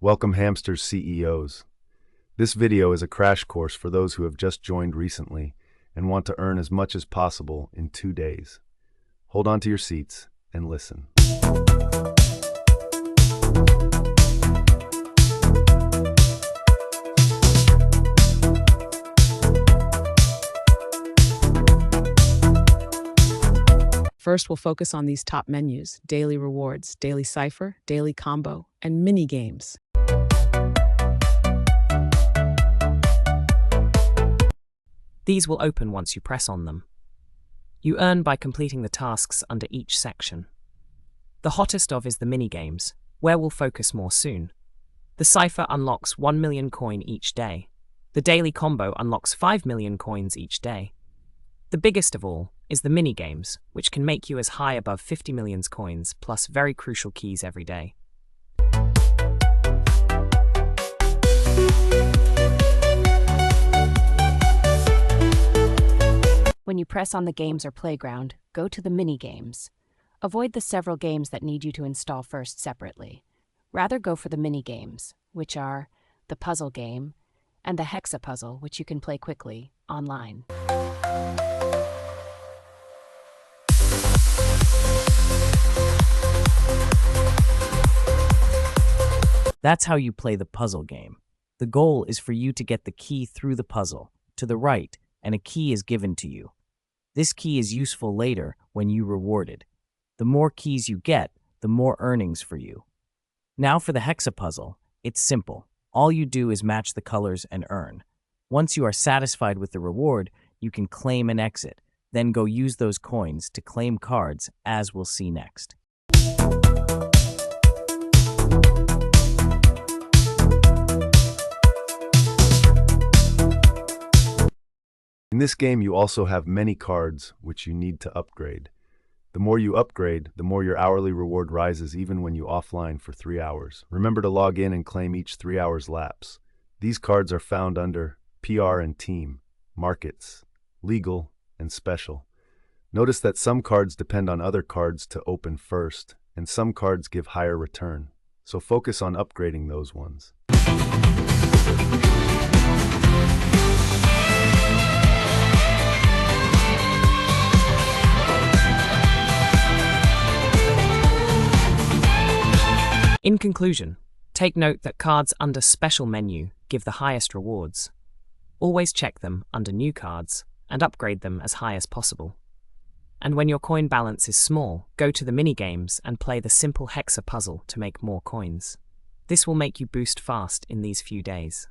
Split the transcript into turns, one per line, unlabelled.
Welcome Hamster's CEOs. This video is a crash course for those who have just joined recently and want to earn as much as possible in 2 days. Hold on to your seats and listen.
First, we'll focus on these top menus: daily rewards, daily cipher, daily combo, and mini games.
These will open once you press on them. You earn by completing the tasks under each section. The hottest of is the mini games, where we'll focus more soon. The cipher unlocks 1 million coin each day. The daily combo unlocks 5 million coins each day. The biggest of all is the mini games, which can make you as high above 50 million coins plus very crucial keys every day.
When you press on the games or playground, go to the mini games. Avoid the several games that need you to install first separately. Rather go for the mini games, which are the puzzle game and the hexa puzzle, which you can play quickly online.
That's how you play the puzzle game. The goal is for you to get the key through the puzzle, to the right, and a key is given to you. This key is useful later when you rewarded. The more keys you get, the more earnings for you. Now for the hexa puzzle, it's simple. All you do is match the colors and earn. Once you are satisfied with the reward, you can claim and exit, then go use those coins to claim cards, as we'll see next.
In this game, you also have many cards which you need to upgrade. The more you upgrade, the more your hourly reward rises even when you offline for 3 hours. Remember to log in and claim each 3 hours lapse. These cards are found under PR and Team, Markets, Legal, and Special. Notice that some cards depend on other cards to open first, and some cards give higher return. So focus on upgrading those ones.
In conclusion, take note that cards under Special menu give the highest rewards. Always check them under New cards and upgrade them as high as possible. And when your coin balance is small, go to the mini games and play the simple hexa puzzle to make more coins. This will make you boost fast in these few days.